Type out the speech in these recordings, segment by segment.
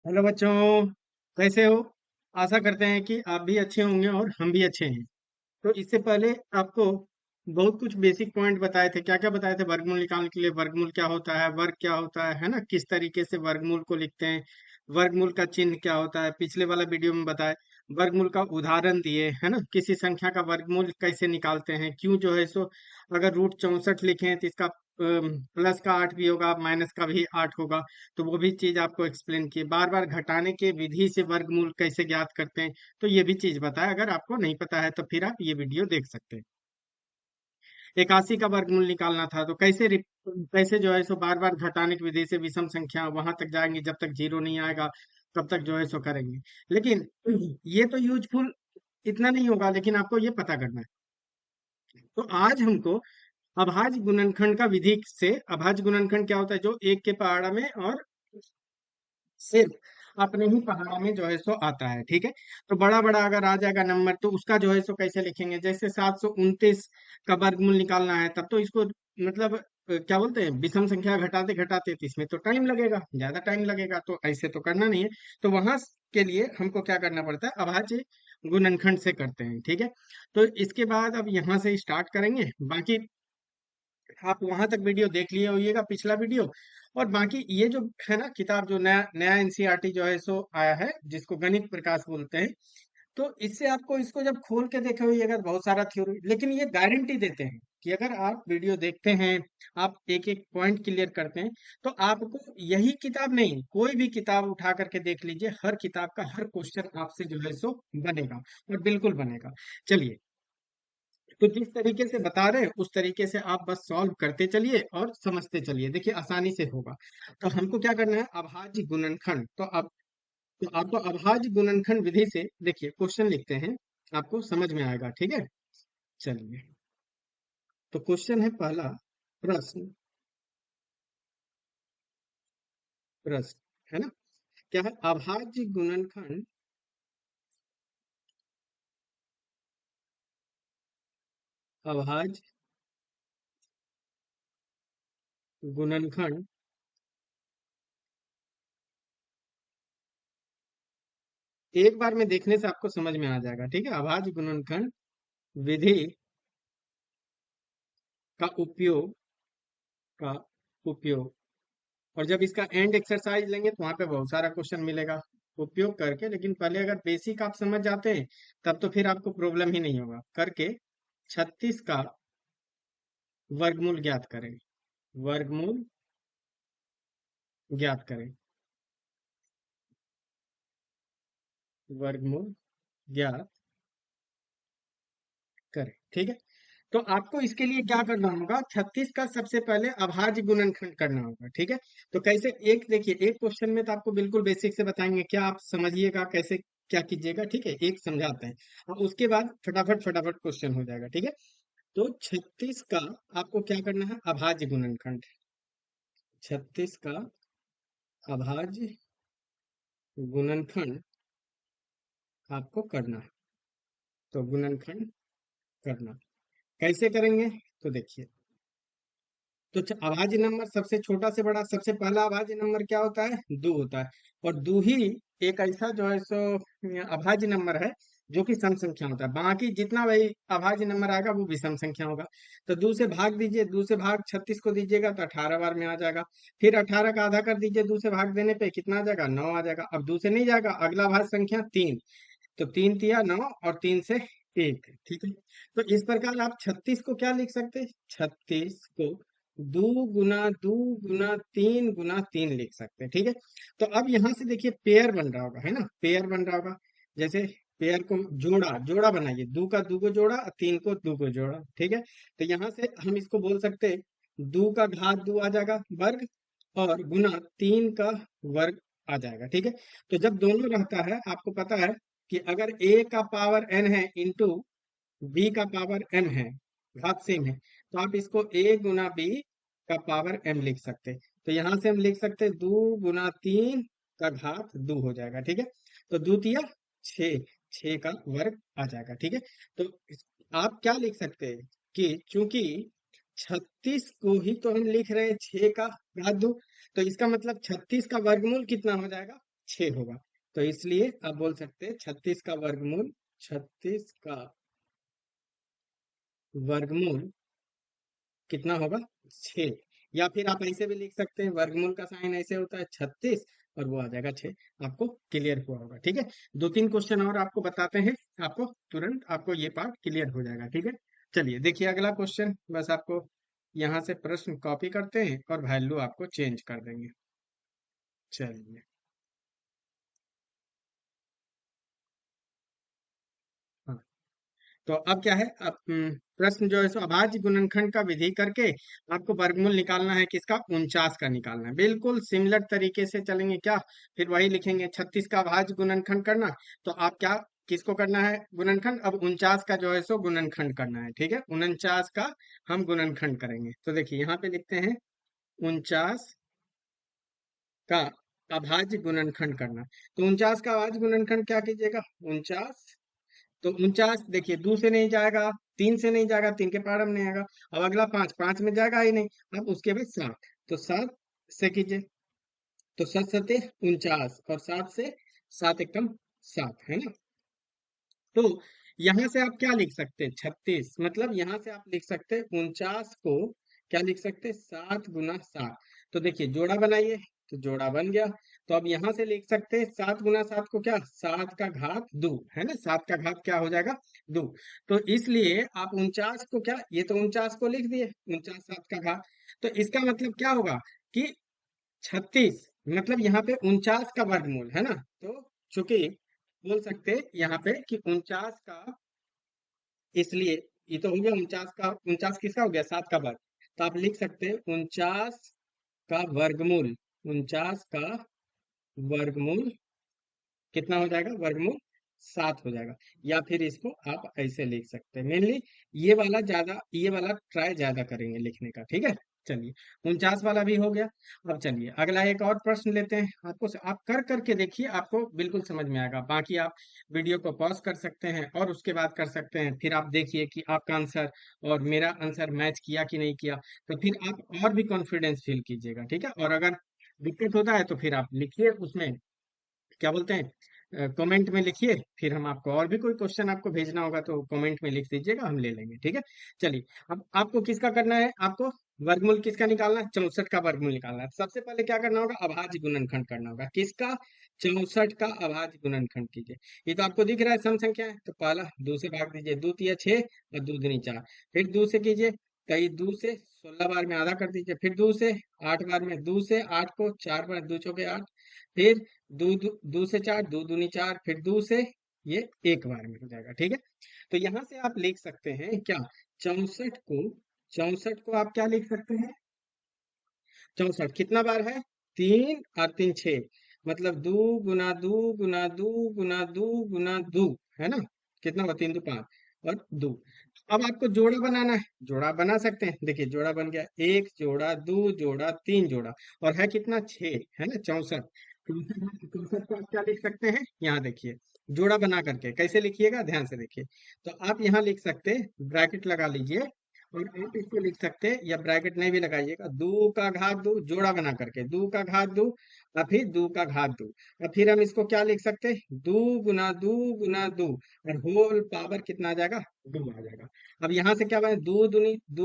Hello बच्चों, कैसे हो? आशा करते हैं कि आप भी अच्छे होंगे और हम भी अच्छे हैं। तो इससे पहले आपको बहुत कुछ बेसिक पॉइंट बताए थे। क्या क्या बताए थे? वर्गमूल निकालने के लिए वर्गमूल क्या होता है, वर्ग क्या होता है ना, किस तरीके से वर्गमूल को लिखते हैं, वर्गमूल का चिन्ह क्या होता है, पिछले वाला वीडियो में बताए। वर्गमूल का उदाहरण दिए है ना, किसी संख्या का वर्गमूल कैसे निकालते हैं, क्यों जो है सो अगर रूट 64 लिखें तो इसका प्लस का 8 भी होगा, माइनस का भी 8 होगा। तो वो भी चीज आपको एक्सप्लेन की। बार बार घटाने के विधि से वर्गमूल कैसे ज्ञात करते हैं, तो ये भी चीज बताया। अगर आपको नहीं पता है तो फिर आप ये वीडियो देख सकते हैं। 81 का वर्गमूल निकालना था तो कैसे जो है सो बार बार घटाने की विधि से विषम संख्या वहां तक जाएंगे, जब तक जीरो नहीं आएगा तब तक जो है सो करेंगे। लेकिन ये तो यूजफुल इतना नहीं होगा, लेकिन आपको ये पता करना है। तो आज हमको अभाज्य गुणनखंड का विधि से, अभाज्य गुणनखंड क्या होता है? जो एक के पहाड़ा में और सिर्फ अपने ही पहाड़ा में जो है सो आता है। ठीक है, तो बड़ा बड़ा अगर आ जाएगा नंबर तो उसका जो है सो कैसे लिखेंगे? जैसे 729 का वर्गमूल निकालना है, तब तो इसको मतलब क्या बोलते हैं, विषम संख्या घटाते घटाते तो इसमें तो टाइम लगेगा, ज्यादा टाइम लगेगा, तो ऐसे तो करना नहीं है। तो वहां के लिए हमको क्या करना पड़ता है? अभाज्य गुणनखंड से करते हैं। ठीक है, तो इसके बाद अब यहाँ से स्टार्ट करेंगे। बाकी आप वहां तक वीडियो देख लिए होइएगा, पिछला वीडियो। और बाकी ये जो है ना किताब, जो नया नया एनसीईआरटी जो है सो आया है, जिसको गणित प्रकाश बोलते हैं, तो इससे आपको इसको जब खोल के देखे होइएगा तो बहुत सारा थ्योरी, लेकिन ये गारंटी देते हैं कि अगर आप वीडियो देखते हैं, आप एक एक पॉइंट क्लियर करते हैं, तो आपको यही किताब नहीं, कोई भी किताब उठा करके देख लीजिए, हर किताब का हर क्वेश्चन आपसे जो है सो बनेगा, और बिल्कुल बनेगा। चलिए, तो जिस तरीके से बता रहे हैं उस तरीके से आप बस सॉल्व करते चलिए और समझते चलिए, देखिए आसानी से होगा। तो हमको क्या करना है? अभाज्य गुणनखंड। तो आपको अभाज्य गुणनखंड विधि से देखिए क्वेश्चन लिखते हैं, आपको समझ में आएगा। ठीक है, चलिए। तो क्वेश्चन है पहला, प्रश्न, प्रश्न है ना, क्या है? अभाज्य गुणनखंड, अभाज्य गुणनखंड एक बार में देखने से आपको समझ में आ जाएगा। ठीक है, अभाज्य गुणनखंड विधि का उपयोग, का उपयोग। और जब इसका एंड एक्सरसाइज लेंगे तो वहां पे बहुत सारा क्वेश्चन मिलेगा उपयोग करके। लेकिन पहले अगर बेसिक आप समझ जाते हैं, तब तो फिर आपको प्रॉब्लम ही नहीं होगा। करके 36 का वर्गमूल ज्ञात करें, वर्गमूल ज्ञात करें, वर्गमूल ज्ञात करें। ठीक है, तो आपको इसके लिए क्या करना होगा? 36 का सबसे पहले अभाज्य गुणनखंड करना होगा। ठीक है, तो कैसे? एक देखिए, एक क्वेश्चन में तो आपको बिल्कुल बेसिक से बताएंगे, क्या आप समझिएगा कैसे क्या कीजिएगा। ठीक है, एक समझाते हैं और उसके बाद फटाफट फटाफट क्वेश्चन हो जाएगा। ठीक है, तो 36 का आपको क्या करना है? अभाज्य गुणनखंड, 36 का अभाज्य गुणनखंड आपको करना है। तो गुणनखंड करना कैसे करेंगे? तो देखिए, तो अभाज्य नंबर सबसे छोटा से बड़ा, सबसे पहला अभाज्य नंबर क्या होता है? 2 होता है। और 2 ही एक ऐसा जो है सो अभाज्य नंबर है जो कि सम संख्या होता है। बाकी जितना वही अभाज्य नंबर आएगा वो विषम संख्या होगा। तो 2 से भाग दीजिए, 2 से भाग 36 को दीजिएगा तो 18 बार में आ जाएगा। फिर 18 का आधा कर दीजिए, 2 से भाग देने पे कितना आ जाएगा? 9 आ जाएगा। अब 2 से नहीं जाएगा, अगला भाज्य संख्या 3, तो 3 तिया 9 और 3 से 1। ठीक है, तो इस प्रकार आप 36 को क्या लिख सकते हैं? 36 को 2 गुना 2 गुना 3 गुना 3 लिख सकते हैं। ठीक है, तो अब यहां से देखिए पेयर बन रहा होगा, है ना, पेयर बन रहा होगा। जैसे पेयर को जोड़ा, जोड़ा बनाइए, 2 का 2 को जोड़ा, 3 को 2 को जोड़ा। ठीक है, तो यहां से हम इसको बोल सकते हैं 2 का घात 2 आ जाएगा वर्ग, और गुना 3 का वर्ग आ जाएगा। ठीक है, तो जब दोनों रहता है, आपको पता है कि अगर a का पावर n है इंटू b का पावर m है, घात सेम है, तो आप इसको a गुना b का पावर m लिख सकते हैं। तो यहां से हम लिख सकते हैं 2 गुना 3 का घात 2 हो जाएगा। ठीक है, तो 2 तिया 6, 6 का वर्ग आ जाएगा। ठीक है, तो आप क्या लिख सकते हैं कि चूंकि 36 को ही तो हम लिख रहे हैं 6 का घात 2, तो इसका मतलब 36 का वर्गमूल कितना हो जाएगा? 6 होगा। तो इसलिए आप बोल सकते हैं 36 का वर्गमूल, 36 का वर्गमूल कितना होगा, 6। या फिर आप ऐसे भी लिख सकते हैं, वर्गमूल का साइन ऐसे होता है 36 और वो आ जाएगा 6। आपको क्लियर हुआ होगा, ठीक है। दो तीन क्वेश्चन और आपको बताते हैं, आपको तुरंत आपको ये पार्ट क्लियर हो जाएगा, ठीक है। चलिए देखिए अगला क्वेश्चन, बस आपको यहाँ से प्रश्न कॉपी करते हैं और वैल्यू आपको चेंज कर देंगे। चलिए, हाँ। तो अब क्या है, अब प्रश्न जो है सो अभाज्य गुणनखंड का विधि करके आपको वर्गमूल निकालना है, किसका, 49 का निकालना है। बिल्कुल सिमिलर तरीके से चलेंगे क्या, फिर वही लिखेंगे 36 का अभाज्य गुणनखंड करना। तो आप क्या, किसको करना है गुणनखंड, अब 49 का जो है सो गुणनखंड करना है, ठीक है। 49 का हम गुणनखंड करेंगे। तो देखिए यहाँ पे लिखते हैं 49 का अभाज्य गुणनखंड करना। तो 49 का अभाज्य गुणनखंड क्या कीजिएगा, 49, तो 49 देखिए 2 से नहीं जाएगा, 3 से नहीं जाएगा, 3 के पार में नहीं आएगा। अब अगला 5, 5 में जाएगा ही नहीं। अब उसके बाद 7, तो 7 से कीजिए, तो 7 सते 49 और 7 से 7 एकम 7 है ना। तो यहां से आप क्या लिख सकते हैं, 36, मतलब यहां से आप लिख सकते हैं 49 को क्या लिख सकते हैं, 7 गुना 7। तो देखिए जोड़ा बनाइए, तो जोड़ा बन गया। तो अब यहां से लिख सकते हैं 7 गुना 7 को क्या, 7 का घात 2 है ना, 7 का घात क्या हो जाएगा, 2। तो इसलिए आप 49 को क्या, ये तो 49 को लिख दिए, 49 7 का घात। तो इसका मतलब क्या होगा कि 36, मतलब यहाँ पे 49 का वर्गमूल है ना। तो चूंकि बोल सकते हैं यहाँ पे कि 49 का, इसलिए ये तो हो गया 49 का, 49 किसका हो गया, 7 का वर्ग। तो आप लिख सकते हैं 49 का वर्गमूल, 49 का वर्गमूल कितना हो जाएगा, वर्गमूल 7 हो जाएगा। या फिर इसको आप ऐसे लिख सकते हैं, मेनली ये वाला ज्यादा, ये वाला ट्राई ज्यादा करेंगे लिखने का, ठीक है। चलिए 49 वाला भी हो गया। अब चलिए अगला एक और प्रश्न लेते हैं, आपको आप कर करके देखिए, आपको बिल्कुल समझ में आएगा। बाकी आप वीडियो को पॉज कर सकते हैं और उसके बाद कर सकते हैं, फिर आप देखिए कि आपका आंसर और मेरा आंसर मैच किया कि नहीं किया। तो फिर आप और भी कॉन्फिडेंस फील कीजिएगा, ठीक है। और अगर दिक्कत होता है तो फिर आप लिखिए उसमें, क्या बोलते हैं, कमेंट में लिखिए। फिर हम आपको और भी कोई क्वेश्चन आपको भेजना होगा तो कमेंट में लिख दीजिएगा, हम ले लेंगे, ठीक है। चलिए अब आपको किसका करना है, आपको वर्गमूल किसका निकालना है, 64 का वर्गमूल निकालना है। सबसे पहले क्या करना होगा, अभाज्य गुणनखंड करना होगा, किसका, 64 का अभाज्य गुणनखंड कीजिए। ये तो आपको दिख रहा है सम संख्या है, तो पहला 2 से भाग दीजिए, 2 तिया 6 और 2 दूनी 4। फिर 2 से कीजिए, कई 2 से 16 बार में आधा कर दीजिए, फिर 2 से 8 बार में, 2 से 8 को 4 बार, 2 चौके 8। फिर दो से 4, 2 दूनी 4, फिर 2 से ये एक बार में हो जाएगा, ठीक है। तो यहां से आप लिख सकते हैं क्या, 64 को, 64 को आप क्या लिख सकते हैं, 64 कितना बार है, 3 और 3 6, मतलब 2 गुना 2 गुना 2 गुना 2 है ना। कितना हुआ, 3 2 5 और 2। अब आपको जोड़ा बनाना है, जोड़ा बना सकते हैं। देखिए जोड़ा बन गया, 1 जोड़ा 2 जोड़ा 3 जोड़ा, और है कितना, 6 है ना, 64। 64 को आप क्या लिख सकते हैं, यहाँ देखिए जोड़ा बना करके कैसे लिखिएगा, ध्यान से देखिए। तो आप यहाँ लिख सकते हैं, ब्रैकेट लगा लीजिए, और आप इसको लिख सकते हैं, या ब्रैकेट नहीं भी लगाइएगा, 2 का घात 2 जोड़ा बना करके, 2 का घात 2 और फिर 2 का घात 2। और फिर हम इसको क्या लिख सकते हैं, 2 गुना 2 गुना 2, और होल पावर कितना आ जाएगा, 2 आ जाएगा। अब यहाँ से क्या बने, 2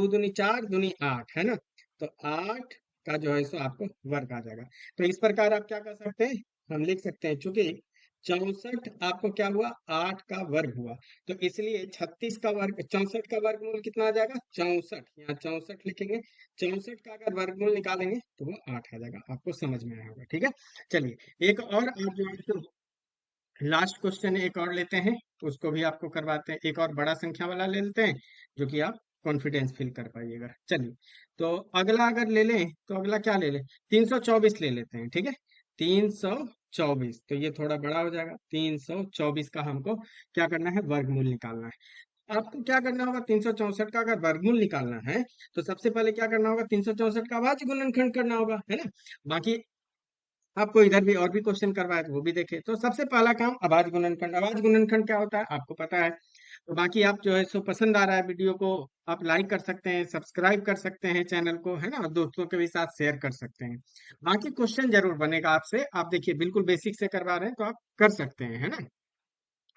दूनी 4 दूनी 8 है ना। तो 8 का जो है सो आपको वर्ग आ जाएगा। तो इस प्रकार आप क्या कर सकते हैं, हम लिख सकते हैं, चूंकि 64 आपको क्या हुआ, 8 का वर्ग हुआ। तो इसलिए 36 का वर्ग, 64 का वर्गमूल कितना आ जाएगा, 64, यहाँ 64 लिखेंगे। 64 का अगर वर्गमूल निकालेंगे तो वो 8 आ जाएगा। आपको समझ में आया होगा, ठीक है। चलिए एक और आप जो है तो लास्ट क्वेश्चन एक और लेते हैं, उसको भी आपको करवाते हैं, एक और बड़ा संख्या वाला ले लेते हैं, जो कि आप कॉन्फिडेंस फील कर पाइएगा। चलिए तो अगला अगर ले लें, तो अगला क्या ले लें, 324 ले लेते हैं, ठीक है। 324, तो ये थोड़ा बड़ा हो जाएगा। 324 का हमको क्या करना है, वर्गमूल निकालना है। आपको क्या करना होगा, 364 का अगर वर्गमूल निकालना है तो सबसे पहले क्या करना होगा, 364 का अभाज्य गुणनखंड करना होगा, है ना। बाकी आपको इधर भी और भी क्वेश्चन करवाए तो वो भी देखे। तो सबसे पहला काम अभाज्य गुणनखंड, अभाज्य गुणनखंड क्या होता है आपको पता है। तो बाकी आप जो है सो पसंद आ रहा है वीडियो को, आप लाइक कर सकते हैं, सब्सक्राइब कर सकते हैं चैनल को, है ना, और दोस्तों के भी साथ शेयर कर सकते हैं। बाकी क्वेश्चन जरूर बनेगा आपसे, आप देखिए बिल्कुल बेसिक से करवा रहे हैं तो आप कर सकते हैं, है ना।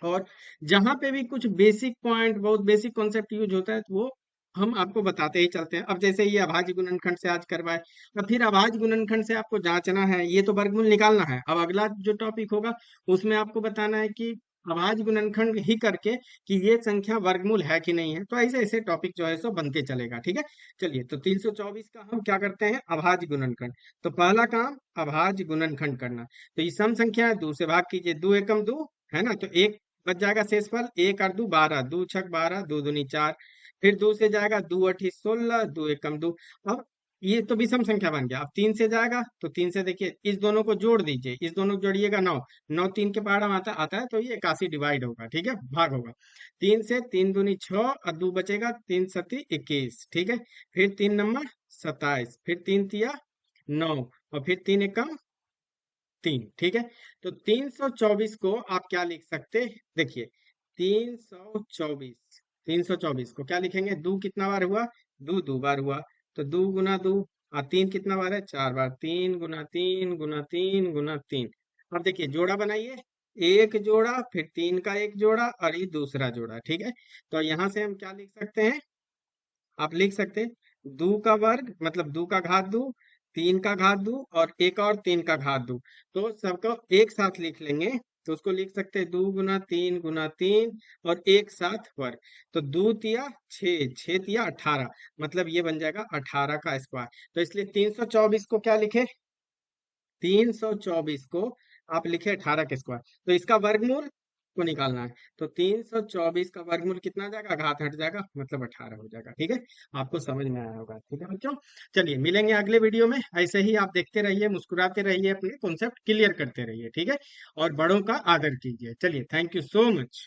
और जहां पे भी कुछ बेसिक पॉइंट, बहुत बेसिक कॉन्सेप्ट यूज होता है तो वो हम आपको बताते ही चलते हैं। अब जैसे ये अभाज्य गुणनखंड से आज करवाए, अब फिर अभाज्य गुणनखंड से आपको जांचना है, ये तो वर्गमूल निकालना है। अब अगला जो टॉपिक होगा उसमें आपको बताना है कि अभाज्य गुणनखंड ही करके कि ये संख्या वर्गमूल है कि नहीं है। तो ऐसे ऐसे टॉपिक जो है सो बनते चलेगा, ठीक है। चलिए, तो 324 का हम क्या करते हैं, अभाज्य गुणनखंड। तो पहला काम अभाज्य गुणनखंड करना। तो ये सम संख्या है, 2 से भाग कीजिए, 2 एकम 2, है ना, तो एक बच जाएगा शेषफल, 1 और 2 12, 2 6 12, 2 दूनी 4। फिर 2 से जाएगा, 2 8 16, 2 एकम 2। अब ये तो विषम संख्या बन गया। अब 3 से जाएगा तो 3 से देखिए इस दोनों को जोड़ दीजिए, इस दोनों को जोड़िएगा 9, 9 3 के पहाड़ा में आता है, तो ये 81 डिवाइड होगा, ठीक है, भाग होगा। 3 से 3 दूनी 6 और 2 बचेगा, 3 सती 21, ठीक है। फिर 3 नंबर 27, फिर 3 तिया 9, और फिर 3 एकम 3, ठीक है। तो 324 को आप क्या लिख सकते हैं, देखिए 324, 324 को क्या लिखेंगे, दो कितना बार हुआ, दो दो बार हुआ, तो 2 गुना 2, और 3 कितना बार है, 4 बार, 3 गुना 3 गुना 3 गुना 3। अब देखिए जोड़ा बनाइए, एक जोड़ा, फिर 3 का एक जोड़ा, और ये दूसरा जोड़ा, ठीक है। तो यहाँ से हम क्या लिख सकते हैं, आप लिख सकते हैं 2 का वर्ग मतलब 2 का घात 2, 3 का घात 2, और एक और 3 का घात 2। तो सबको एक साथ लिख लेंगे, तो उसको लिख सकते हैं 2 गुना 3 गुना 3 और एक साथ वर्ग। तो 2 तिया 6, 6 तिया 18, मतलब ये बन जाएगा 18 का स्क्वायर। तो इसलिए 324 को क्या लिखे, 324 को आप लिखे 18 के स्क्वायर। तो इसका वर्गमूल को निकालना है, तो 324 का वर्गमूल कितना आ जाएगा, घात हट जाएगा, मतलब 18 हो जाएगा, ठीक है। आपको समझ में आया होगा, ठीक है बच्चों। चलिए मिलेंगे अगले वीडियो में, ऐसे ही आप देखते रहिए, मुस्कुराते रहिए, अपने कॉन्सेप्ट क्लियर करते रहिए, ठीक है। और बड़ों का आदर कीजिए। चलिए, थैंक यू सो मच।